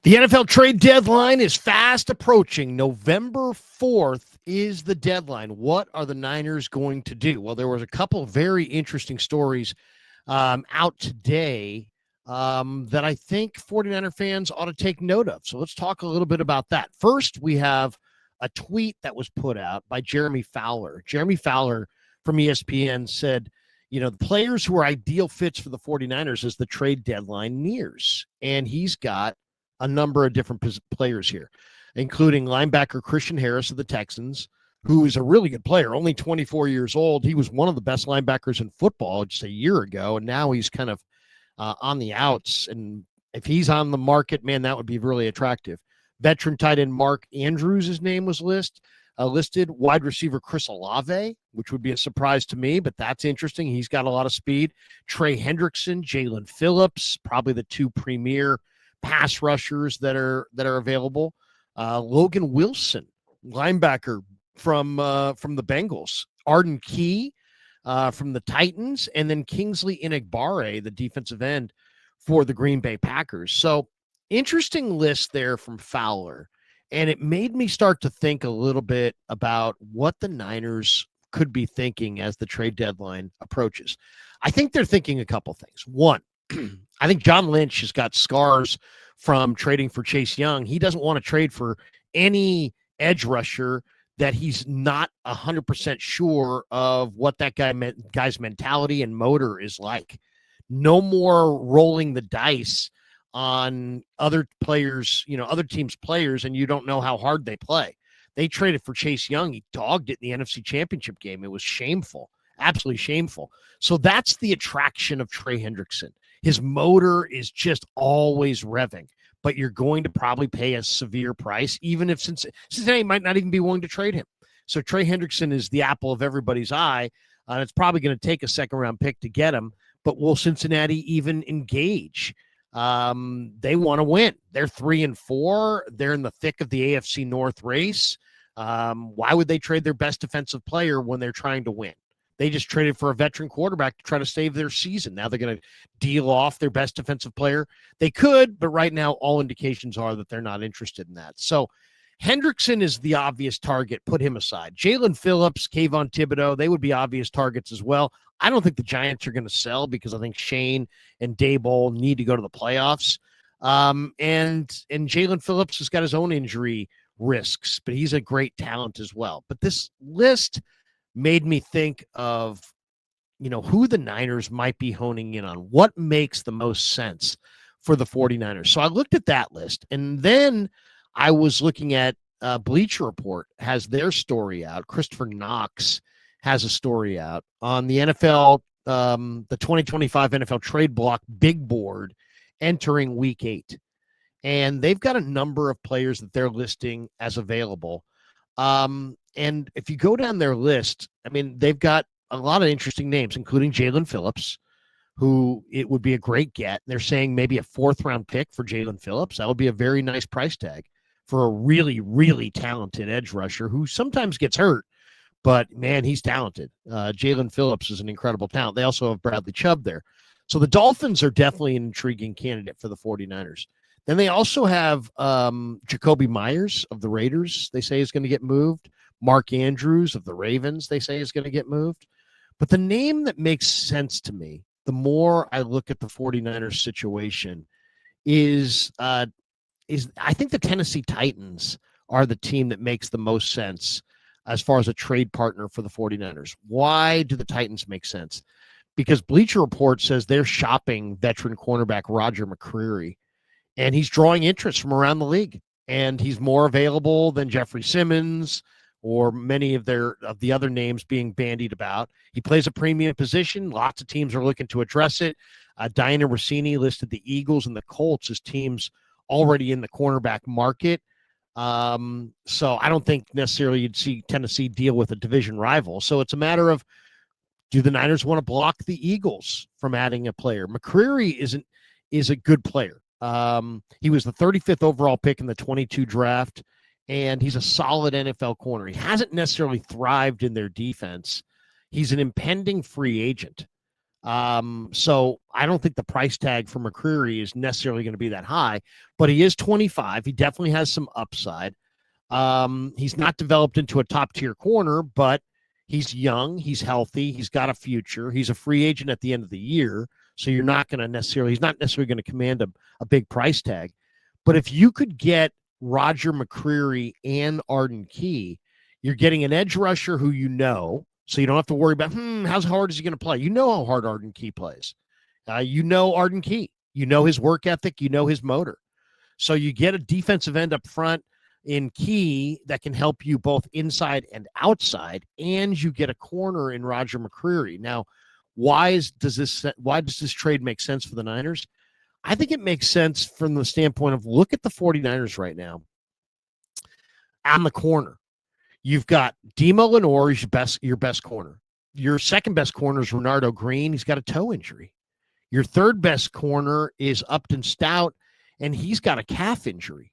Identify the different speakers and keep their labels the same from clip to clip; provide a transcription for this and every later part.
Speaker 1: The NFL trade deadline is fast approaching. November 4th is the deadline. What are the Niners going to do? Well, there was a couple of very interesting stories out today that I think 49er fans ought to take note of. So let's talk a little bit about that. First, we have a tweet that was put out by Jeremy Fowler. Jeremy Fowler from ESPN said, the players who are ideal fits for the 49ers as the trade deadline nears. And he's got a number of different players here, including linebacker Christian Harris of the Texans, who is a really good player, only 24 years old. He was one of the best linebackers in football just a year ago, and now he's kind of on the outs. And if he's on the market, man, that would be really attractive. Veteran tight end Mark Andrews, his name was listed. Wide receiver Chris Olave, which would be a surprise to me, but that's interesting. He's got a lot of speed. Trey Hendrickson, Jalen Phillips, probably the two premier pass rushers that are available. Logan Wilson, linebacker from the Bengals. Arden Key from the Titans, and then Kingsley Enagbare, the defensive end for the Green Bay Packers. So interesting list there from Fowler, and it made me start to think a little bit about what the Niners could be thinking as the trade deadline approaches. I think they're thinking a couple things. One, I think John Lynch has got scars from trading for Chase Young. He doesn't want to trade for any edge rusher that he's not 100% sure of what that guy's mentality and motor is like. No more rolling the dice on other players, other teams' players, and you don't know how hard they play. They traded for Chase Young. He dogged it in the NFC Championship game. It was shameful, absolutely shameful. So that's the attraction of Trey Hendrickson. His motor is just always revving, but you're going to probably pay a severe price, even if Cincinnati might not even be willing to trade him. So Trey Hendrickson is the apple of everybody's eye, and it's probably going to take a second-round pick to get him, but will Cincinnati even engage? They want to win. They're 3-4. They're in the thick of the AFC North race. Why would they trade their best defensive player when they're trying to win? They just traded for a veteran quarterback to try to save their season. Now they're going to deal off their best defensive player. They could, but right now all indications are that they're not interested in that. So Hendrickson is the obvious target. Put him aside. Jalen Phillips, Kayvon Thibodeau, they would be obvious targets as well. I don't think the Giants are going to sell because I think Shane and Daboll need to go to the playoffs. And Jalen Phillips has got his own injury risks, but he's a great talent as well. But this list made me think of, who the Niners might be honing in on. What makes the most sense for the 49ers? So I looked at that list, and then I was looking at Bleacher Report has their story out. Christopher Knox has a story out on the NFL, the 2025 NFL trade block big board entering week 8. And they've got a number of players that they're listing as available. And if you go down their list, they've got a lot of interesting names, including Jalen Phillips, who it would be a great get. They're saying maybe a 4th-round pick for Jalen Phillips. That would be a very nice price tag for a really, really talented edge rusher who sometimes gets hurt, but, man, he's talented. Jalen Phillips is an incredible talent. They also have Bradley Chubb there. So the Dolphins are definitely an intriguing candidate for the 49ers. Then they also have Jacoby Myers of the Raiders, they say is going to get moved. Mark Andrews of the Ravens, they say is going to get moved. But the name that makes sense to me, the more I look at the 49ers situation, is I think the Tennessee Titans are the team that makes the most sense as far as a trade partner for the 49ers. Why do the Titans make sense? Because Bleacher Report says they're shopping veteran cornerback Roger McCreary, and he's drawing interest from around the league, and he's more available than Jeffrey Simmons or many of the other names being bandied about. He plays a premium position. Lots of teams are looking to address it. Diana Rossini listed the Eagles and the Colts as teams already in the cornerback market. So I don't think necessarily you'd see Tennessee deal with a division rival. So it's a matter of, do the Niners want to block the Eagles from adding a player? McCreary is a good player. He was the 35th overall pick in the 22 draft, and he's a solid NFL corner. He hasn't necessarily thrived in their defense. He's an impending free agent. So I don't think the price tag for McCreary is necessarily going to be that high, but he is 25. He definitely has some upside. He's not developed into a top tier corner, but he's young, he's healthy, he's got a future. He's a free agent at the end of the year, so he's not necessarily going to command a big price tag. But if you could get Roger McCreary and Arden Key, you're getting an edge rusher who so you don't have to worry about how hard is he going to play. You know how hard Arden Key plays. You know Arden Key. You know his work ethic. You know his motor. So you get a defensive end up front in Key that can help you both inside and outside, and you get a corner in Roger McCreary. Now, why does this trade make sense for the Niners? I think it makes sense from the standpoint of look at the 49ers right now on the corner. You've got Demo Lenore is your best corner. Your second best corner is Renardo Green. He's got a toe injury. Your third best corner is Upton Stout, and he's got a calf injury.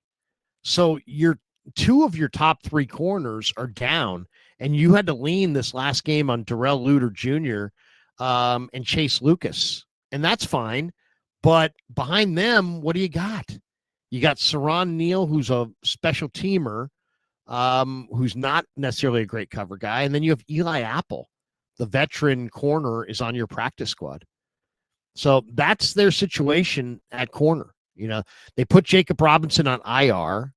Speaker 1: So your two of your top three corners are down, and you had to lean this last game on Darrell Luter Jr. And Chase Lucas, and that's fine. But behind them, what do you got? You got Saron Neal, who's a special teamer, who's not necessarily a great cover guy, and then you have Eli Apple, the veteran corner, is on your practice squad. So that's their situation at corner. They put Jacob Robinson on IR.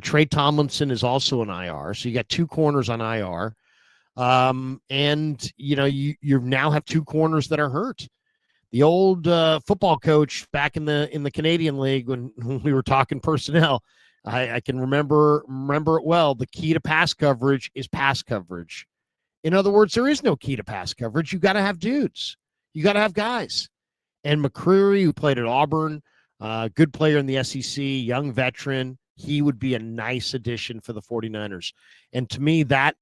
Speaker 1: Trey Tomlinson is also an IR. So you got two corners on IR. And you now have two corners that are hurt. The old football coach back in the Canadian League when we were talking personnel, I can remember it well. The key to pass coverage is pass coverage. In other words, there is no key to pass coverage. You got to have dudes. You got to have guys. And McCreary, who played at Auburn, good player in the SEC, young veteran, he would be a nice addition for the 49ers. And to me, that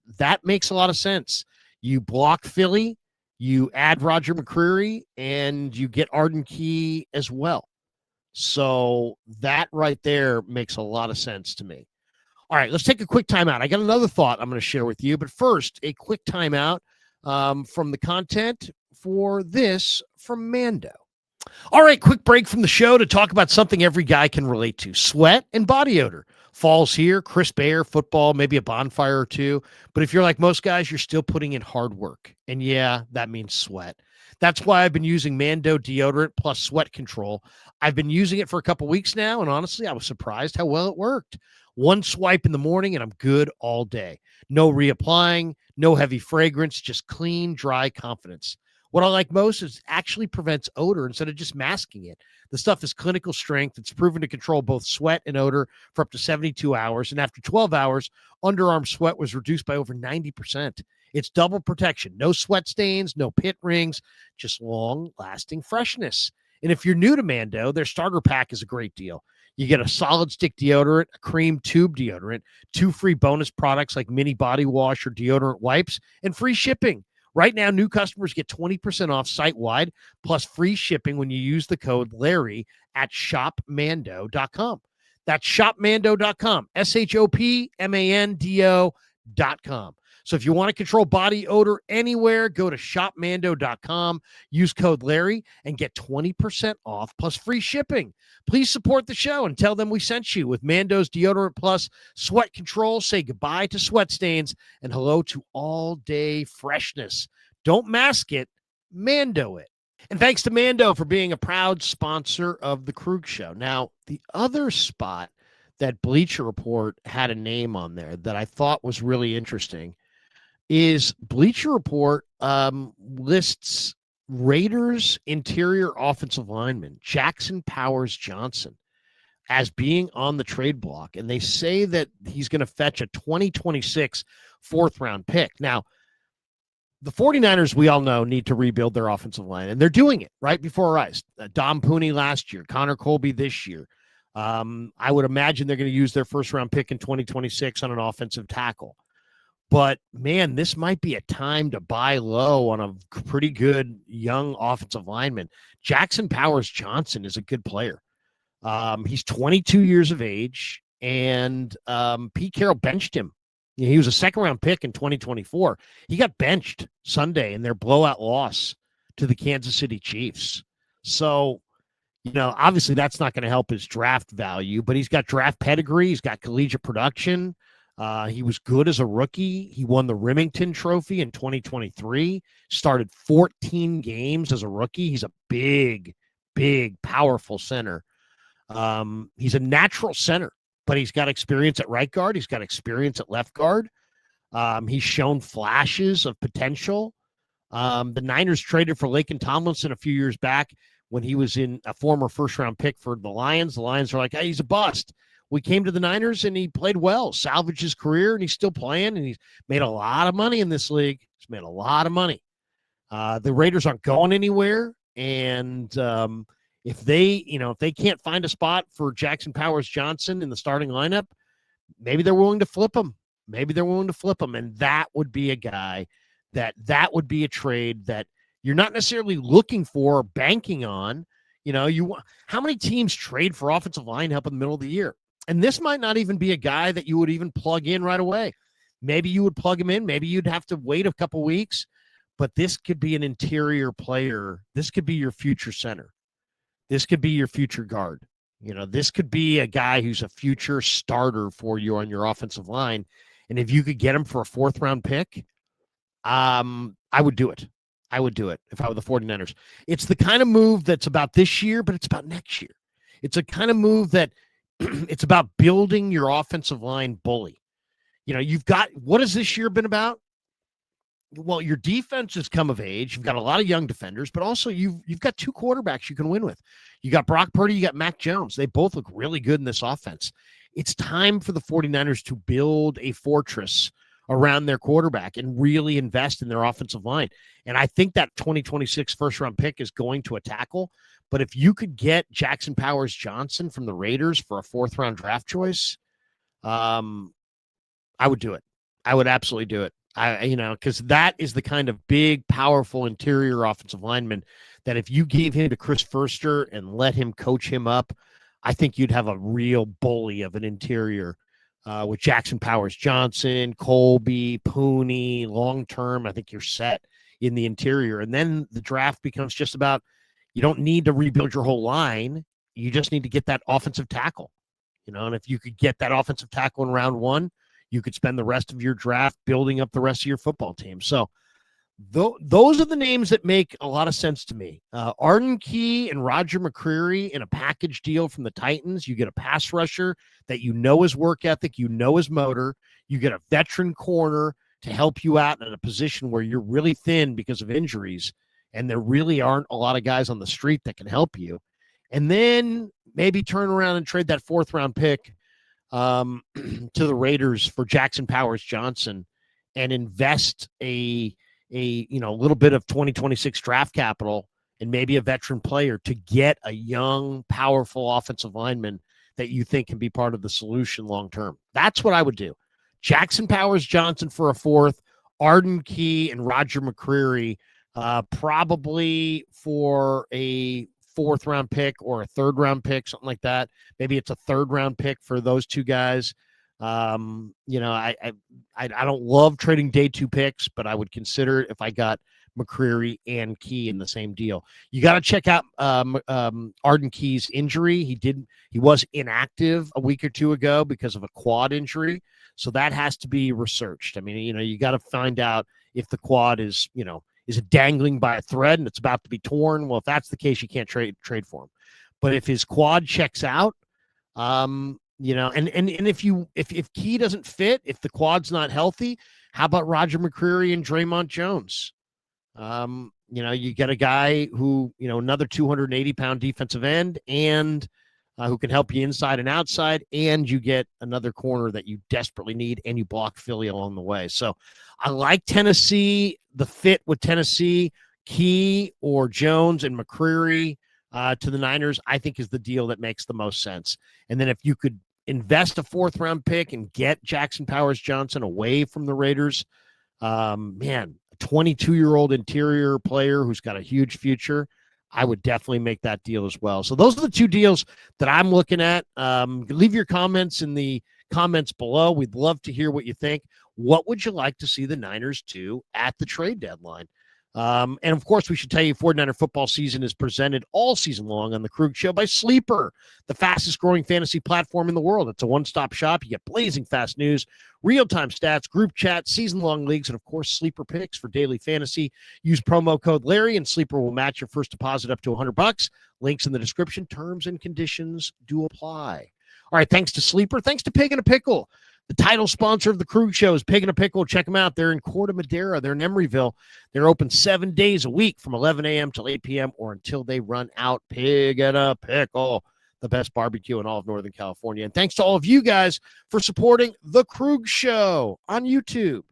Speaker 1: makes a lot of sense. You block Philly, you add Roger McCreary, and you get Arden Key as well. So that right there makes a lot of sense to me. All right, let's take a quick timeout. I got another thought I'm going to share with you. But first, a quick timeout from the content for this from Mando. All right, quick break from the show to talk about something every guy can relate to: sweat and body odor. Fall's here, crisp air, football, maybe a bonfire or two. But if you're like most guys, you're still putting in hard work. And yeah, that means sweat. That's why I've been using Mando deodorant plus sweat control. I've been using it for a couple weeks now, and honestly, I was surprised how well it worked. One swipe in the morning, and I'm good all day. No reapplying, no heavy fragrance, just clean, dry confidence. What I like most is it actually prevents odor instead of just masking it. The stuff is clinical strength. It's proven to control both sweat and odor for up to 72 hours. And after 12 hours, underarm sweat was reduced by over 90%. It's double protection. No sweat stains, no pit rings, just long-lasting freshness. And if you're new to Mando, their starter pack is a great deal. You get a solid stick deodorant, a cream tube deodorant, 2 free bonus products like mini body wash or deodorant wipes, and free shipping. Right now, new customers get 20% off site-wide, plus free shipping when you use the code Larry at shopmando.com. That's shopmando.com, shopmando.com. So if you want to control body odor anywhere, go to shopmando.com, use code Larry, and get 20% off plus free shipping. Please support the show and tell them we sent you. With Mando's Deodorant Plus Sweat Control, say goodbye to sweat stains and hello to all-day freshness. Don't mask it, Mando it. And thanks to Mando for being a proud sponsor of the Krug Show. Now, the other spot that Bleacher Report had a name on there that I thought was really interesting is Bleacher Report lists Raiders interior offensive lineman Jackson Powers Johnson as being on the trade block. And they say that he's going to fetch a 2026 fourth-round pick. Now, the 49ers, we all know, need to rebuild their offensive line, and they're doing it right before our eyes. Dom Pooney last year, Connor Colby this year. I would imagine they're going to use their first-round pick in 2026 on an offensive tackle. But, man, this might be a time to buy low on a pretty good young offensive lineman. Jackson Powers Johnson is a good player. He's 22 years of age, and Pete Carroll benched him. He was a second-round pick in 2024. He got benched Sunday in their blowout loss to the Kansas City Chiefs. So, obviously that's not going to help his draft value, but he's got draft pedigree. He's got collegiate production. He was good as a rookie. He won the Remington Trophy in 2023, started 14 games as a rookie. He's a big, powerful center. He's a natural center, but he's got experience at right guard. He's got experience at left guard. He's shown flashes of potential. The Niners traded for Laken Tomlinson a few years back when he was in a former first-round pick for the Lions. The Lions are like, hey, he's a bust. We came to the Niners, and he played well, salvaged his career, and he's still playing, and he's made a lot of money in this league. He's made a lot of money. The Raiders aren't going anywhere, and if they can't find a spot for Jackson Powers Johnson in the starting lineup, maybe they're willing to flip him. And that would be a guy that would be a trade that you're not necessarily looking for or banking on. How many teams trade for offensive line help in the middle of the year? And this might not even be a guy that you would even plug in right away. Maybe you would plug him in. Maybe you'd have to wait a couple weeks. But this could be an interior player. This could be your future center. This could be your future guard. This could be a guy who's a future starter for you on your offensive line. And if you could get him for a 4th-round pick, I would do it. I would do it if I were the 49ers. It's the kind of move that's about this year, but it's about next year. It's a kind of move that it's about building your offensive line bully. What has this year been about? Well, your defense has come of age. You've got a lot of young defenders, but also you've got 2 quarterbacks you can win with. You got Brock Purdy, you got Mac Jones. They both look really good in this offense. It's time for the 49ers to build a fortress around their quarterback and really invest in their offensive line. And I think that 2026 first-round pick is going to a tackle. But if you could get Jackson Powers Johnson from the Raiders for a 4th-round draft choice, I would do it. I would absolutely do it. Because that is the kind of big, powerful interior offensive lineman that if you gave him to Chris Foerster and let him coach him up, I think you'd have a real bully of an interior with Jackson Powers Johnson, Colby, Pooney, long-term. I think you're set in the interior. And then the draft becomes just about, you don't need to rebuild your whole line. You just need to get that offensive tackle. And if you could get that offensive tackle in round 1, you could spend the rest of your draft building up the rest of your football team. So those are the names that make a lot of sense to me. Arden Key and Roger McCreary in a package deal from the Titans. You get a pass rusher that his work ethic, his motor. You get a veteran corner to help you out in a position where you're really thin because of injuries, and there really aren't a lot of guys on the street that can help you. And then maybe turn around and trade that 4th-round pick to the Raiders for Jackson Powers Johnson and invest a little bit of 2026 draft capital and maybe a veteran player to get a young, powerful offensive lineman that you think can be part of the solution long term. That's what I would do. Jackson Powers Johnson for a 4th, Arden Key and Roger McCreary probably for a 4th-round pick or a 3rd-round pick, something like that. Maybe it's a 3rd-round pick for those 2 guys. I don't love trading day 2 picks, but I would consider it if I got McCreary and Key in the same deal. You got to check out Arden Key's injury. He was inactive a week or 2 ago because of a quad injury, so that has to be researched. I mean, you got to find out if the quad is it dangling by a thread and it's about to be torn. Well, if that's the case, you can't trade for him. But if his quad checks out, and if Key doesn't fit, if the quad's not healthy, how about Roger McCreary and Draymond Jones? You get a guy who, another 280-pound defensive end and who can help you inside and outside, and you get another corner that you desperately need, and you block Philly along the way. So I like Tennessee, the fit with Tennessee, Key or Jones and McCreary to the Niners, I think is the deal that makes the most sense. And then if you could invest a 4th-round pick and get Jackson Powers Johnson away from the Raiders, a 22-year-old interior player who's got a huge future, I would definitely make that deal as well. So those are the 2 deals that I'm looking at. Leave your comments in the comments below. We'd love to hear what you think. What would you like to see the Niners do at the trade deadline? And of course, we should tell you 49er football season is presented all season long on the Krug Show by Sleeper, the fastest growing fantasy platform in the world. It's a one-stop shop. You get blazing fast news, real-time stats, group chat, season-long leagues, and of course, Sleeper picks for daily fantasy. Use promo code Larry, and Sleeper will match your first deposit up to $100. Links in the description. Terms and conditions do apply. All right, thanks to Sleeper. Thanks to Pig and a Pickle. The title sponsor of the Krug Show is Pig and a Pickle. Check them out. They're in Corte Madera. They're in Emeryville. They're open 7 days a week from 11 a.m. till 8 p.m. or until they run out. Pig and a Pickle, the best barbecue in all of Northern California. And thanks to all of you guys for supporting the Krug Show on YouTube.